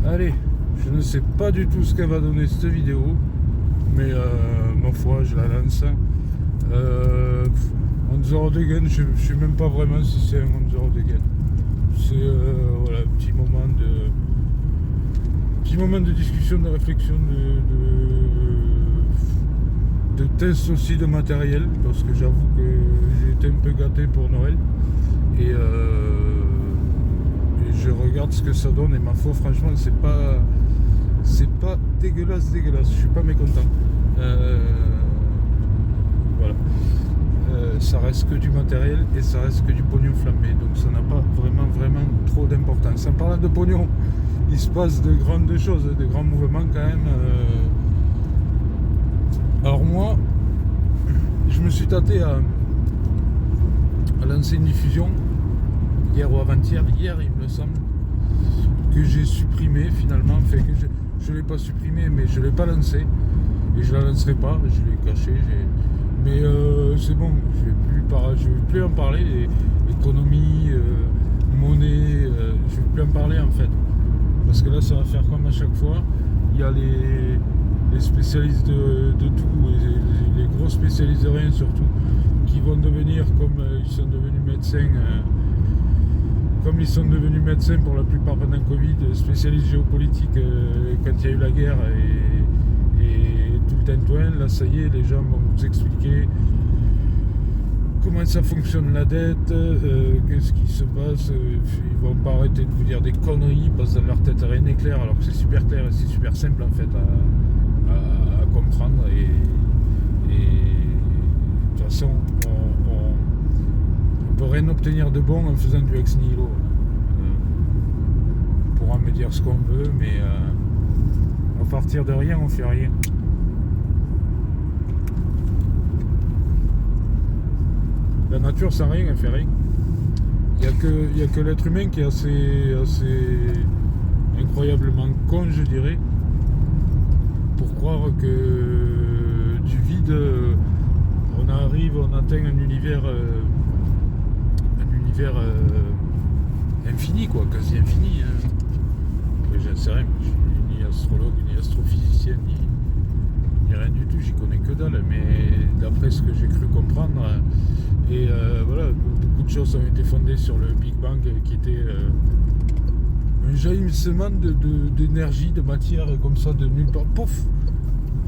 Allez, je ne sais pas du tout ce qu'elle va donner cette vidéo, mais ma foi, je la lance. On the road again, je ne sais même pas vraiment si c'est un on the road again. C'est voilà, un petit moment de discussion, de réflexion, de test aussi de matériel, parce que j'avoue que j'ai été un peu gâté pour Noël. Et je regarde ce que ça donne, et ma foi, franchement, c'est pas dégueulasse, je suis pas mécontent. Voilà. Ça reste que du matériel et ça reste que du pognon flambé, donc ça n'a pas vraiment trop d'importance. En parlant de pognon, il se passe de grandes choses, de grands mouvements quand même. Alors moi, je me suis tâté à lancer une diffusion hier ou avant-hier, hier il me semble, que j'ai supprimé finalement, enfin que je ne l'ai pas supprimé, mais je ne l'ai pas lancé et je la lancerai pas, je l'ai caché, mais c'est bon, je vais plus en parler. Économie, monnaie, je vais plus en parler en fait, parce que là ça va faire comme à chaque fois. Il y a les spécialistes de tout, et les gros spécialistes de rien surtout, qui vont devenir, comme ils sont devenus médecins pour la plupart pendant le Covid, spécialistes géopolitiques quand il y a eu la guerre et tout le tintouin. Là ça y est, les gens vont vous expliquer comment ça fonctionne la dette, qu'est-ce qui se passe. Ils vont pas arrêter de vous dire des conneries parce que dans leur tête rien n'est clair, alors que c'est super clair et c'est super simple en fait à comprendre. Et de toute façon on peut rien obtenir de bon en faisant du ex nihilo. On pourra me dire ce qu'on veut, mais à partir de rien on fait rien. La nature sans rien, elle fait rien. Il n'y a que l'être humain qui est assez incroyablement con, je dirais, pour croire que du vide, on atteint un univers infini, quoi, quasi infini. Hein. Après, j'en sais rien, je suis ni astrologue, ni astrophysicien, ni rien du tout, j'y connais que dalle, mais d'après ce que j'ai cru comprendre, et voilà, beaucoup de choses ont été fondées sur le Big Bang, qui était un jaillissement d'énergie, de matière, comme ça, de nulle part. Pouf,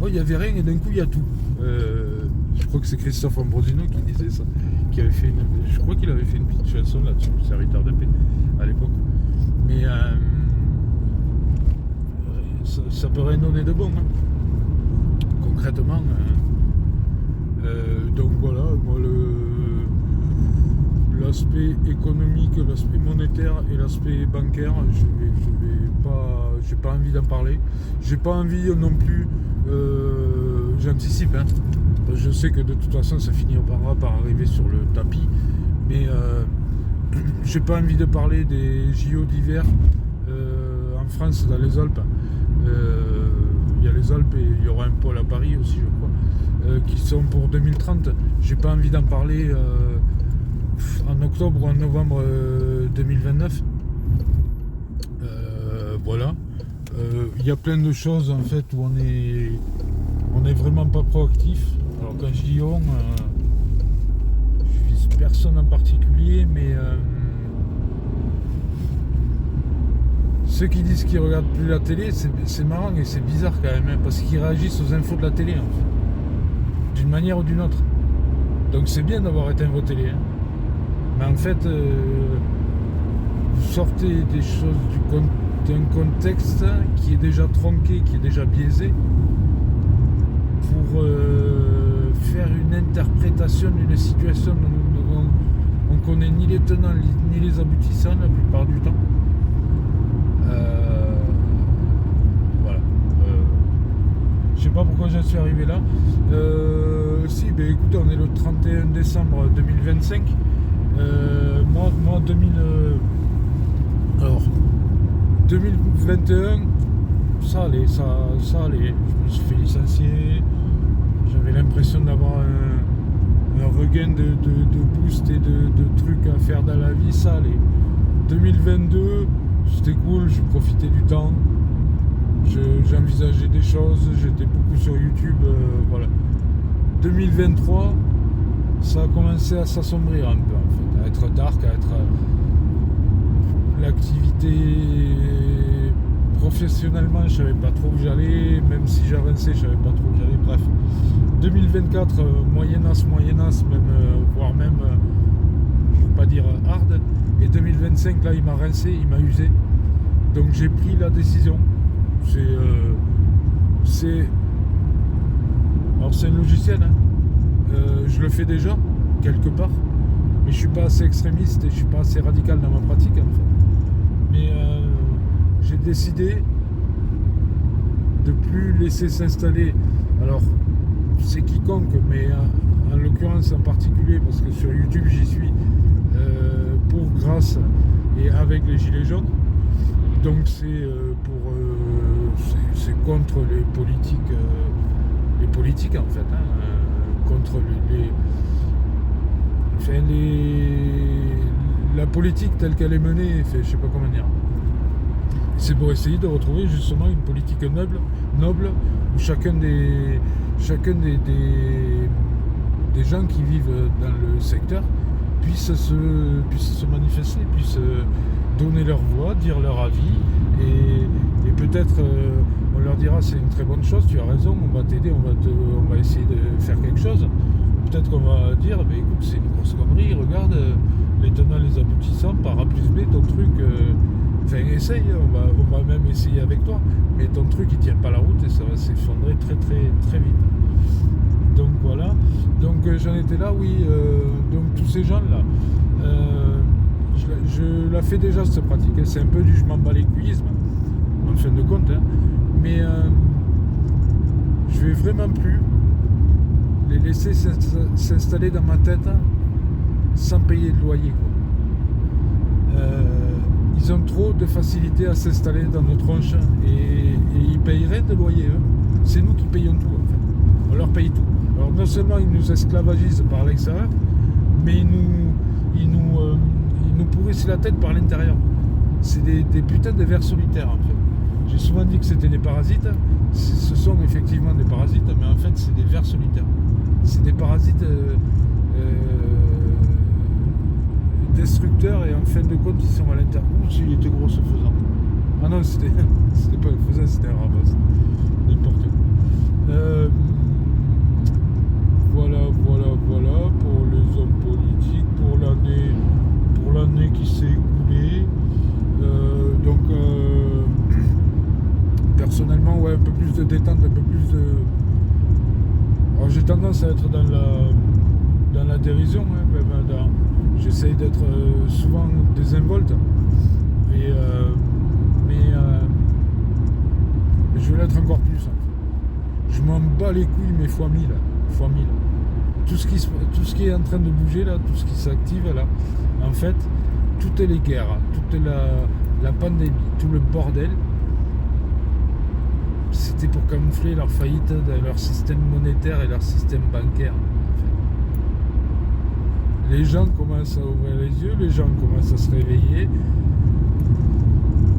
oh, il n'y avait rien et d'un coup il y a tout. Je crois que c'est Christophe Ambrosino qui disait ça, je crois qu'il avait fait une petite chanson là-dessus, Serviteur de paix, à l'époque. Mais ça peut rien donner de bon, hein. Concrètement. Donc voilà, moi l'aspect économique, l'aspect monétaire et l'aspect bancaire, j'ai pas envie d'en parler. J'ai pas envie non plus, j'anticipe, hein. Je sais que de toute façon ça finira par arriver sur le tapis, mais j'ai pas envie de parler des JO d'hiver en France, dans les Alpes. Il y a les Alpes et il y aura un pôle à Paris aussi, je crois, qui sont pour 2030. J'ai pas envie d'en parler en octobre ou en novembre 2029. Voilà. Il y a plein de choses en fait où on est vraiment pas proactif. Alors quand je dis je vise personne en particulier, mais ceux qui disent qu'ils regardent plus la télé, c'est marrant et c'est bizarre quand même, hein, parce qu'ils réagissent aux infos de la télé, en fait, d'une manière ou d'une autre. Donc c'est bien d'avoir éteint vos télés, hein. Mais en fait, vous sortez des choses d'un contexte qui est déjà tronqué, qui est déjà biaisé, pour faire une interprétation d'une situation dont on connaît ni les tenants ni les aboutissants la plupart du temps. Voilà. Je sais pas pourquoi j'en suis arrivé là. Si, ben écoutez, on est le 31 décembre 2025. Moi 2021, ça allait. Je me suis fait licencier. J'avais l'impression d'avoir un regain de boost et de trucs à faire dans la vie. Ça allait. 2022, C'était cool, je profitais du temps. J'envisageais des choses, j'étais beaucoup sur YouTube, voilà. 2023, ça a commencé à s'assombrir un peu en fait, à être dark, à être l'activité professionnellement, je savais pas trop où j'allais, même si j'avançais, je savais pas trop où j'allais, bref. 2024, moyennasse, même, voire même, je veux pas dire hard, et 2025, là, il m'a rincé, il m'a usé, donc j'ai pris la décision. Alors c'est un logiciel, hein. Je le fais déjà quelque part, mais je suis pas assez extrémiste et je suis pas assez radical dans ma pratique en fait. Mais j'ai décidé de plus laisser s'installer. Alors c'est quiconque, mais en l'occurrence en particulier parce que sur YouTube j'y suis pour, grâce et avec les gilets jaunes. Donc c'est contre les politiques en fait, hein, contre la politique telle qu'elle est menée, je sais pas comment dire. C'est pour essayer de retrouver justement une politique noble où chacun des gens qui vivent dans le secteur puissent se manifester, puissent donner leur voix, dire leur avis, et peut-être on leur dira c'est une très bonne chose, tu as raison, on va t'aider, on va essayer de faire quelque chose. Peut-être qu'on va dire écoute, c'est une grosse connerie, regarde les tenants, les aboutissants, par A plus B, ton truc, essaye, on va même essayer avec toi, mais ton truc il tient pas la route et ça va s'effondrer très très très vite. Donc voilà, donc j'en étais là, oui, donc tous ces gens là, je la fais déjà cette pratique, c'est un peu du je m'en bats les couillisme en fin de compte, hein, mais je vais vraiment plus les laisser s'installer dans ma tête sans payer de loyer, quoi. Ils ont trop de facilité à s'installer dans nos tronches et ils payeraient de loyer, eux. C'est nous qui payons tout en fait, on leur paye tout. Alors non seulement ils nous esclavagisent par l'extérieur, mais ils nous pourrissent la tête par l'intérieur. C'est des putains de vers solitaires en fait. J'ai souvent dit que c'était des parasites, ce sont effectivement des parasites, mais en fait c'est des vers solitaires. C'est des parasites destructeurs et en fin de compte ils sont à l'intérieur. Ouh, il était gros ce faisant. Ah non, c'était pas le faisant, c'était un rapace. N'importe quoi. Voilà pour les hommes politiques, pour l'année qui s'est écoulée. Personnellement, ouais, un peu plus de détente, un peu plus de. Alors j'ai tendance à être dans la dérision, hein, j'essaye d'être souvent désinvolte, mais je vais l'être encore plus. En fait. Je m'en bats les couilles, mais fois 1000. Tout ce qui est en train de bouger là, tout ce qui s'active là, en fait, toutes les guerres, toute la pandémie, tout le bordel, c'était pour camoufler leur faillite de leur système monétaire et leur système bancaire. En fait. Les gens commencent à ouvrir les yeux, les gens commencent à se réveiller.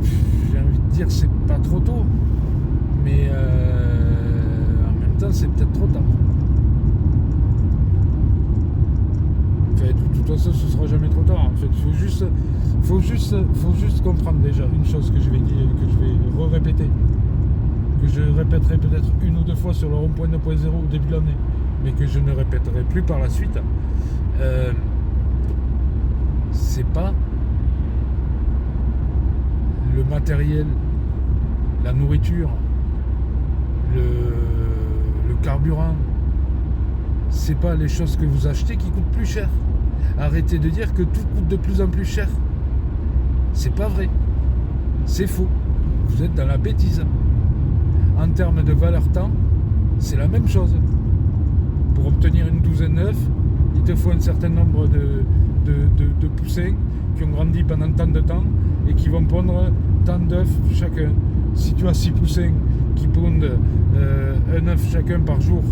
J'ai envie de dire c'est pas trop tôt, mais en même temps c'est peut-être trop tard. De toute façon, ce sera jamais trop tard. En fait, faut juste comprendre déjà une chose que je vais dire, que je vais répéter, que je répéterai peut-être une ou deux fois sur le rond-point 2.0 au début de l'année, mais que je ne répéterai plus par la suite. C'est pas le matériel, la nourriture, le carburant. C'est pas les choses que vous achetez qui coûtent plus cher. Arrêtez de dire que tout coûte de plus en plus cher. C'est pas vrai. C'est faux. Vous êtes dans la bêtise. En termes de valeur temps, c'est la même chose. Pour obtenir une douzaine d'œufs, il te faut un certain nombre de poussins qui ont grandi pendant tant de temps et qui vont pondre tant d'œufs chacun. Si tu as 6 poussins qui pondent un œuf chacun par jour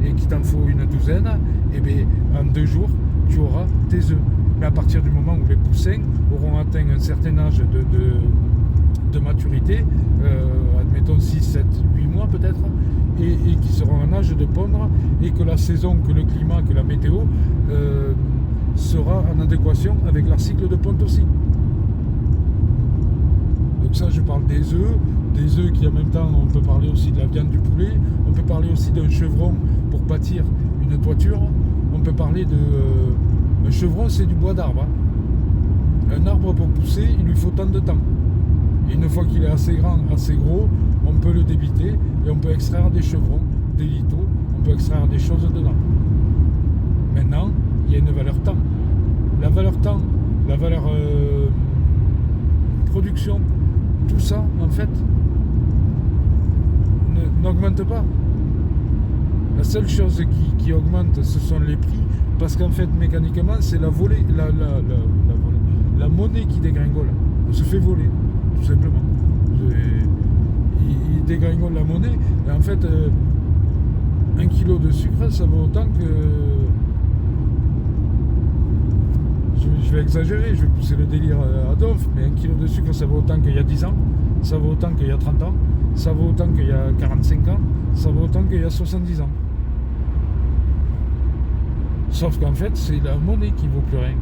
et qu'il t'en faut une douzaine, et bien en 2 jours tu auras tes œufs. Mais à partir du moment où les poussins auront atteint un certain âge de maturité, admettons 6, 7, 8 mois peut-être, et qui seront en âge de pondre, et que la saison, que le climat, que la météo sera en adéquation avec leur cycle de ponte aussi. Donc ça, je parle des œufs qui en même temps, on peut parler aussi de la viande du poulet, on peut parler aussi d'un chevron pour bâtir une toiture, on peut parler de... un chevron, c'est du bois d'arbre. Un arbre pour pousser, il lui faut tant de temps. Et une fois qu'il est assez grand, assez gros, on peut le débiter et on peut extraire des chevrons, des litos, on peut extraire des choses dedans. Maintenant, il y a une valeur temps. La valeur temps, la valeur production, tout ça, en fait, n'augmente pas. La seule chose qui augmente, ce sont les prix, parce qu'en fait, mécaniquement, c'est la volée, la monnaie qui dégringole. On se fait voler, tout simplement. Il dégringole la monnaie, et en fait, 1 kilo de sucre, ça vaut autant que... Je vais exagérer, je vais pousser le délire à donf, mais 1 kilo de sucre, ça vaut autant qu'il y a 10 ans, ça vaut autant qu'il y a 30 ans, ça vaut autant qu'il y a 45 ans, ça vaut autant qu'il y a 70 ans. Sauf qu'en fait, c'est la monnaie qui vaut plus rien.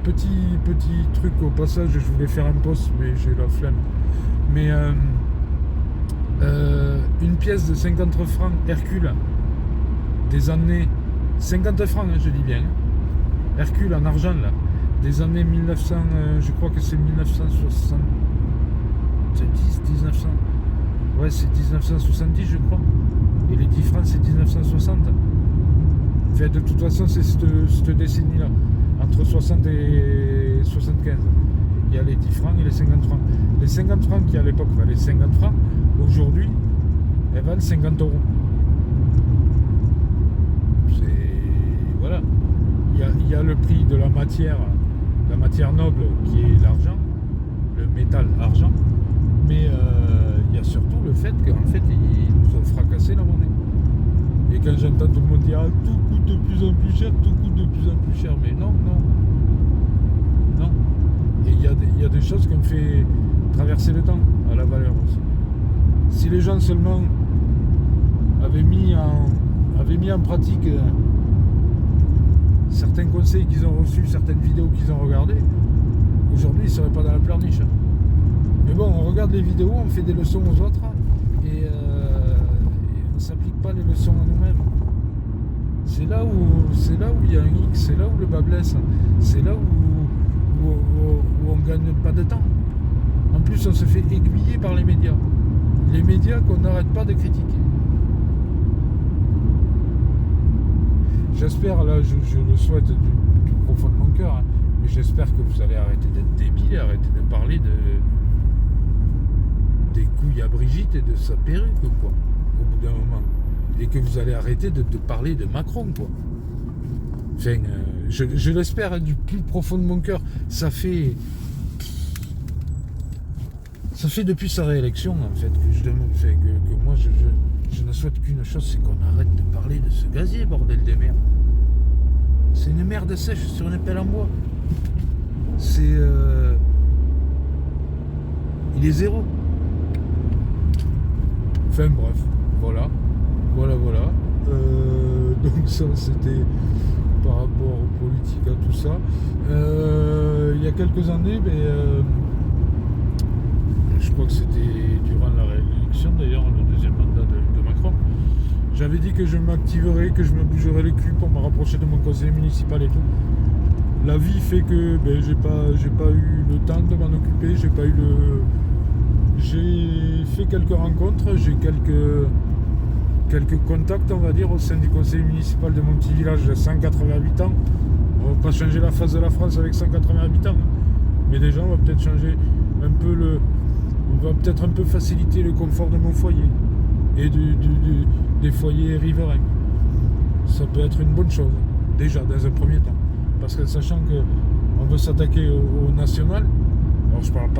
Petit truc au passage, je voulais faire un post, mais j'ai la flemme. Mais une pièce de 50 francs Hercule des années 50 francs, hein, je dis bien. Hercule en argent là, des années 1900, je crois que c'est 1960, 1900, ouais c'est 1970 je crois, et les 10 francs c'est 1960. Enfin, de toute façon c'est cette décennie là, entre 60 et 75. Il y a les 10 francs et les 50 francs. Les 50 francs qui à l'époque valaient 50 francs, aujourd'hui elles valent 50 euros. Voilà. Il y a le prix de la matière noble qui est l'argent, le métal argent, mais il y a surtout le fait qu'en fait ils nous ont fracassé la monnaie. Et quand j'entends tout le monde dire tout coûte de plus en plus cher, tout coûte de plus en plus cher, mais non. Et il y a des choses qui ont fait traverser le temps à la valeur aussi. Si les gens seulement avaient mis en pratique certains conseils qu'ils ont reçus, certaines vidéos qu'ils ont regardées, aujourd'hui ils ne seraient pas dans la pleurniche. Mais bon, on regarde les vidéos, on fait des leçons aux autres et on ne s'applique pas les leçons à nous-mêmes. C'est là où il y a un X, c'est là où le bas blesse, c'est là où on ne gagne pas de temps. En plus, on se fait aiguiller par les médias. Les médias qu'on n'arrête pas de critiquer. J'espère, là, je le souhaite du profond de mon cœur, hein, mais j'espère que vous allez arrêter d'être débile, arrêter de parler des couilles à Brigitte et de sa perruque, quoi, au bout d'un moment. Et que vous allez arrêter de parler de Macron, quoi. Enfin, je l'espère, hein, du plus profond de mon cœur. Ça fait depuis sa réélection, en fait, que moi, je ne souhaite qu'une chose, c'est qu'on arrête de parler de ce gazier, bordel de merde. C'est une merde sèche sur une pelle en bois. C'est... il est zéro. Enfin bref, voilà. Donc ça, c'était par rapport aux politiques, à tout ça. Il y a quelques années, je crois que c'était durant la réélection d'ailleurs, le deuxième mandat de Macron, j'avais dit que je m'activerais, que je me bougerais le cul pour me rapprocher de mon conseiller municipal et tout. La vie fait que j'ai pas eu le temps de m'en occuper, j'ai fait quelques rencontres, j'ai quelques contacts, on va dire, au sein du conseil municipal de mon petit village de 180 habitants. On va pas changer la face de la France avec 180 habitants, mais déjà on va peut-être changer un peu on va peut-être un peu faciliter le confort de mon foyer et des foyers riverains. Ça peut être une bonne chose, déjà, dans un premier temps. Parce que sachant qu'on veut s'attaquer au national, alors je parle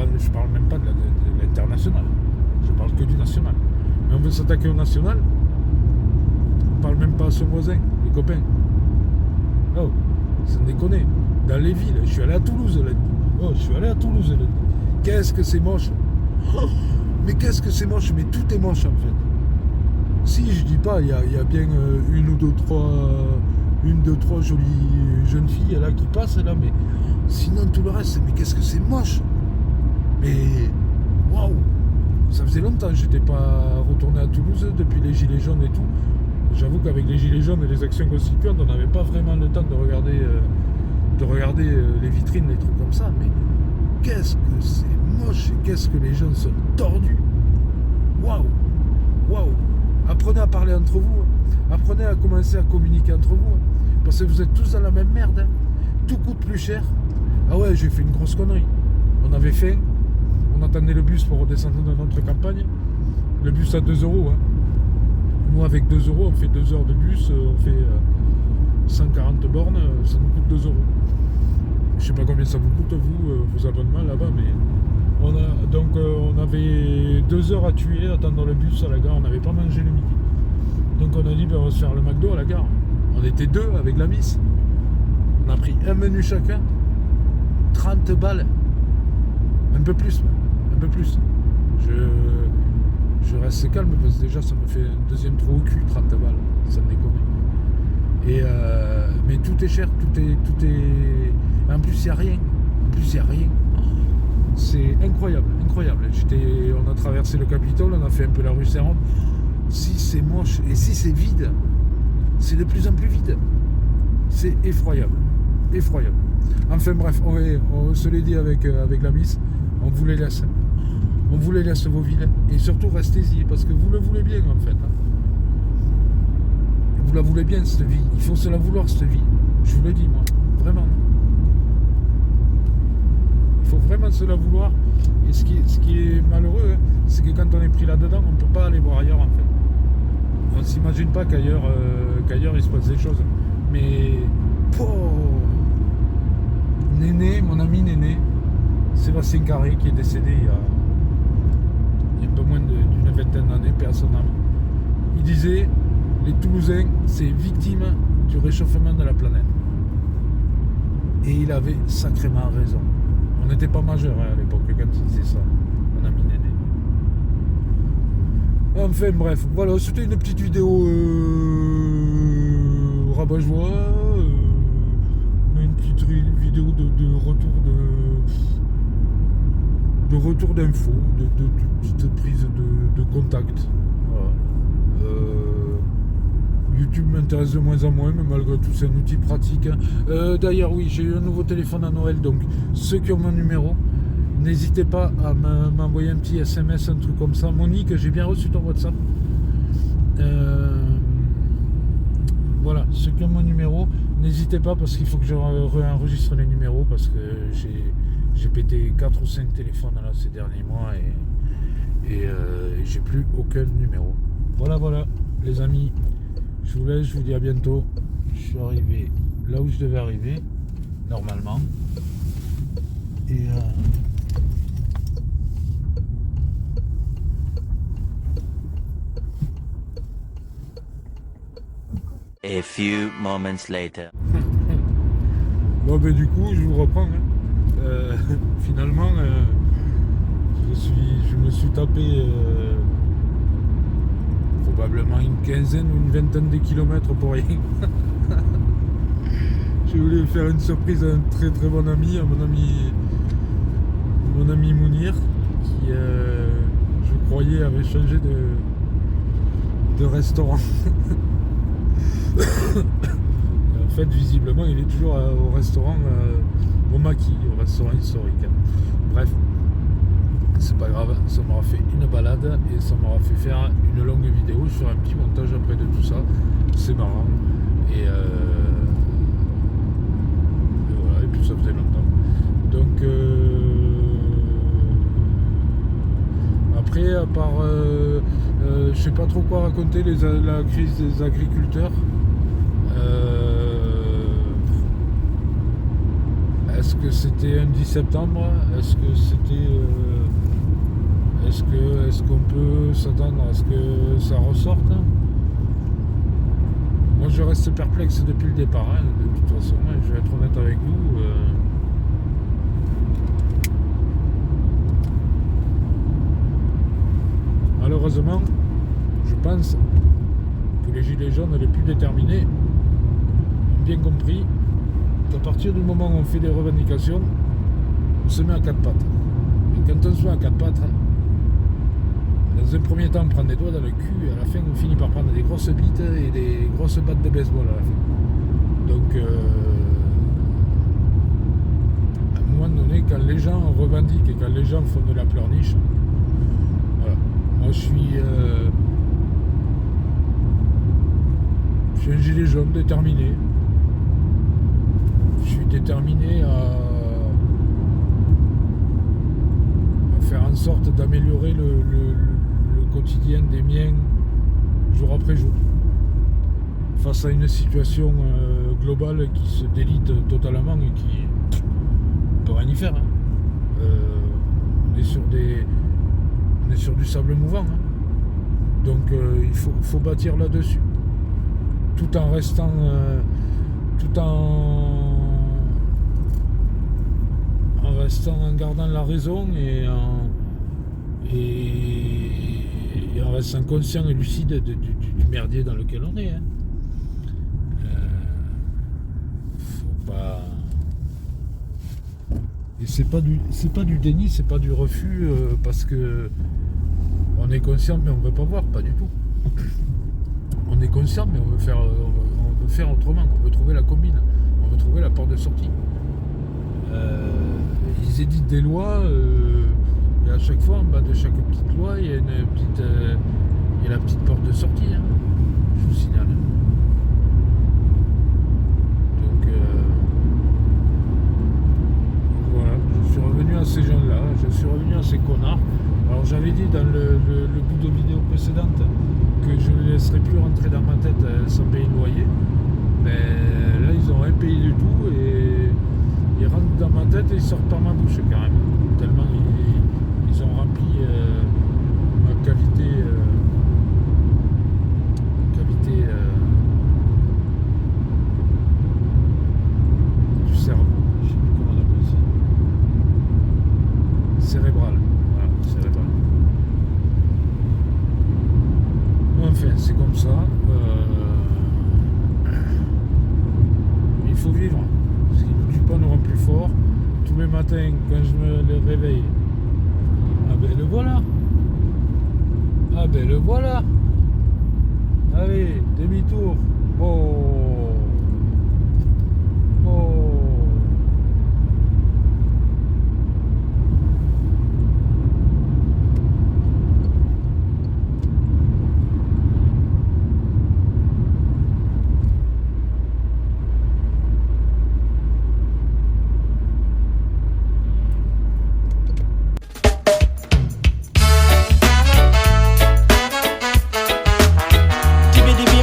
même pas de l'international, je parle que du national. Mais on veut s'attaquer au national, on parle même pas à son voisin, les copains. Oh, sans déconner. Dans les villes, je suis allé à Toulouse lundi. Qu'est-ce que c'est moche. Oh, mais qu'est-ce que c'est moche, mais tout est moche en fait. Si, je dis pas, il y a bien une, deux, trois jolies jeunes filles là qui passent là, mais sinon tout le reste, mais qu'est-ce que c'est moche. Mais waouh, ça faisait longtemps que j'étais pas retourné à Toulouse depuis les gilets jaunes et tout. J'avoue qu'avec les gilets jaunes et les actions constituantes, on n'avait pas vraiment le temps de regarder les vitrines, les trucs comme ça, mais qu'est-ce que c'est moche et qu'est-ce que les gens sont tordus. Waouh, waouh. Apprenez à parler entre vous, apprenez à commencer à communiquer entre vous, parce que vous êtes tous dans la même merde, tout coûte plus cher. Ah ouais, j'ai fait une grosse connerie. On avait faim, on attendait le bus pour redescendre dans notre campagne, le bus à 2 €. Nous avec 2 €, on fait 2 heures de bus, on fait 140 bornes, ça nous coûte 2 €. Je sais pas combien ça vous coûte vos abonnements là-bas, mais on avait 2 heures à tuer attendant le bus à la gare, on n'avait pas mangé le midi. Donc on a dit on va se faire le McDo à la gare. On était 2 avec la miss. On a pris un menu chacun, 30 balles. Un peu plus. Je reste calme parce que déjà ça me fait un deuxième trou au cul, 30 balles, ça me déconne. Mais tout est cher, tout est. En plus il n'y a rien. C'est incroyable. On a traversé le Capitole, on a fait un peu la rue Saint-Rome. Si c'est moche et si c'est vide, c'est de plus en plus vide. C'est effroyable. Enfin bref, on se l'est dit avec la miss, on vous les laisse. On vous les laisse vos villes. Et surtout restez-y, parce que vous le voulez bien en fait. Vous la voulez bien cette vie. Il faut se la vouloir cette vie. Je vous le dis moi. Vraiment. Il faut vraiment se la vouloir. Et ce qui est malheureux, c'est que quand on est pris là-dedans, on ne peut pas aller voir ailleurs en fait. On ne s'imagine pas qu'ailleurs il se passe des choses. Mais Néné, mon ami Néné, Sébastien Carré, qui est décédé il y a un peu moins d'une vingtaine d'années, paix à son âme. Il disait, les Toulousains, c'est victime du réchauffement de la planète. Et il avait sacrément raison. On n'était pas majeurs à l'époque quand il disait ça, mon ami Néné. Enfin bref, voilà, c'était une petite vidéo rabat-joie, une petite vidéo de retour d'infos, de petite prise de contact. Voilà. YouTube m'intéresse de moins en moins, mais malgré tout c'est un outil pratique. D'ailleurs oui, j'ai eu un nouveau téléphone à Noël, donc ceux qui ont mon numéro, n'hésitez pas à m'envoyer un petit SMS, un truc comme ça. Monique, j'ai bien reçu ton WhatsApp. Voilà, ceux qui ont mon numéro, n'hésitez pas parce qu'il faut que je réenregistre les numéros parce que j'ai pété 4 ou 5 téléphones là ces derniers mois et j'ai plus aucun numéro. Voilà les amis, je vous laisse, je vous dis à bientôt. Je suis arrivé là où je devais arriver normalement et A few moments later. Bon ben du coup je vous reprends. Finalement je me suis tapé probablement une quinzaine ou une vingtaine de kilomètres pour rien. J'ai voulu faire une surprise à un très très bon ami, à mon ami Mounir, qui je croyais avait changé de restaurant. En fait visiblement il est toujours au restaurant au Maquis, au restaurant historique. Bref, c'est pas grave, ça m'aura fait une balade et ça m'aura fait faire une longue vidéo. Je ferai un petit montage après de tout ça, c'est marrant et voilà, et puis ça faisait longtemps donc après à part je sais pas trop quoi raconter, la crise des agriculteurs. Est-ce que c'était un 10 septembre? Est-ce qu'on peut s'attendre à ce que ça ressorte? Moi je reste perplexe depuis le départ, hein. De toute façon, je vais être honnête avec vous. malheureusement, je pense que les gilets jaunes, les plus déterminés, ont bien compris qu'à partir du moment où on fait des revendications, on se met à quatre pattes. Et quand on se met à quatre pattes, dans un premier temps, on prend des doigts dans le cul, et à la fin, on finit par prendre des grosses bites et des grosses battes de baseball à la fin. Donc, à un moment donné, quand les gens revendiquent et quand les gens font de la pleurniche, voilà. Moi, je suis un gilet jaune déterminé. Je suis déterminé à faire en sorte d'améliorer le quotidien des miens jour après jour. Face à une situation globale qui se délite totalement et qui ne peut rien y faire. Hein. On est sur du sable mouvant. Hein. Donc il faut bâtir là-dessus. Tout en restant en gardant la raison et en restant conscient et lucide du merdier dans lequel on est. Hein. Faut pas. Et c'est pas du déni, c'est pas du refus parce que on est conscient mais on veut pas voir, pas du tout. On est conscient mais on veut faire autrement, on veut trouver la combine, on veut trouver la porte de sortie. Ils éditent des lois et à chaque fois en bas de chaque petite loi il y a la petite porte de sortie, hein, je vous signale. Donc voilà, je suis revenu à ces gens-là, je suis revenu à ces connards. Alors j'avais dit dans le bout de vidéo précédente que je ne les laisserai plus rentrer dans ma tête sans payer le loyer, mais là ils n'ont rien payé du tout et ils rentrent dans ma tête et ils sortent par ma bouche carrément, tellement ils ont rempli ma cavité du cerveau, je ne sais plus comment on appelle ça, cérébral, voilà, cérébral. Enfin, c'est comme ça, il faut vivre. Ce qui ne tue pas nous rend plus fort. Tous les matins, quand je me réveille, ah ben le voilà. Ah ben le voilà. Allez, demi-tour. Oh. Oh.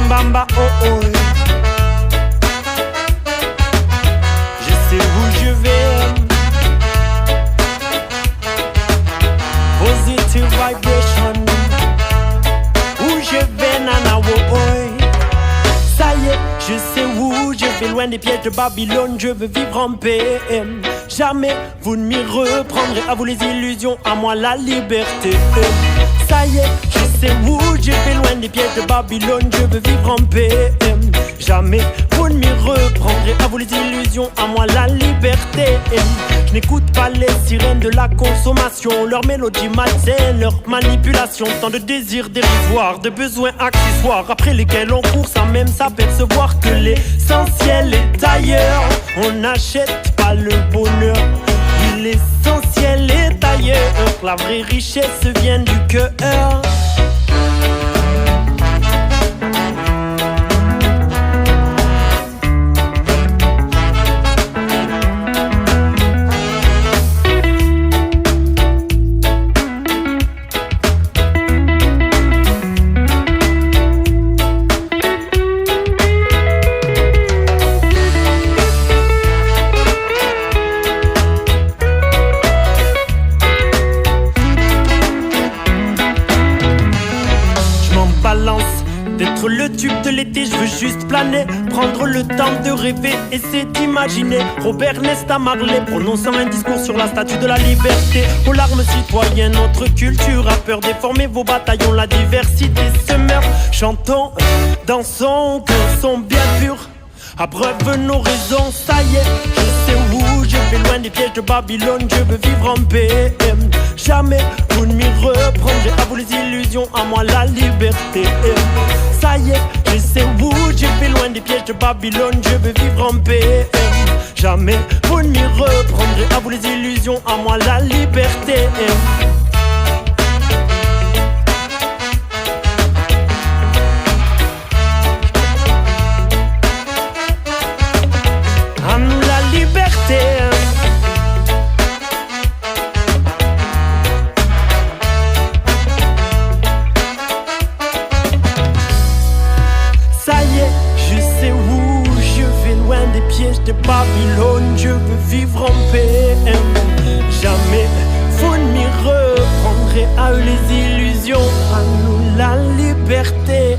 Bamba, oh oh. Je sais où je vais. Positive vibration. Où je vais, nana, oh oh. Ça y est, je sais où je vais, loin des pièges de Babylone. Je veux vivre en paix. Jamais vous ne m'y reprendrez. À vous les illusions, à moi la liberté. Ça y est, je sais où je vais, loin des pièges de Babylone. Je veux vivre en paix. Jamais vous ne m'y reprendrez. À vous les illusions, à moi la liberté. Je n'écoute pas les sirènes de la consommation, leur mélodie malsaine, leur manipulation. Tant de désirs dérisoires, de besoins accessoires, après lesquels on court sans même s'apercevoir que l'essentiel est ailleurs. On n'achète pas le bonheur, oui, l'essentiel est ailleurs. La vraie richesse vient du cœur. Entre le tube de l'été, je veux juste planer, prendre le temps de rêver, essayer d'imaginer Robert Nesta Marley prononçant un discours sur la statue de la liberté. Aux larmes citoyennes, notre culture a peur, déformer vos bataillons, la diversité se meurt. Chantons, dansons, que sont bien purs, abreuve nos raisons, ça y est, je sais où je vais, loin des pièges de Babylone, je veux vivre en paix. Jamais vous ne m'y reprendrez, à vous les illusions, à moi la liberté. Ça y est, je sais où je vais, loin des pièges de Babylone, je veux vivre en paix. Jamais vous ne m'y reprendrez, à vous les illusions, à moi la liberté. À nous la liberté. Ça y est, je sais où je vais, loin des pièges de Babylone, je veux vivre en paix. Jamais vous ne m'y reprendrez, à eux les illusions, à nous la liberté.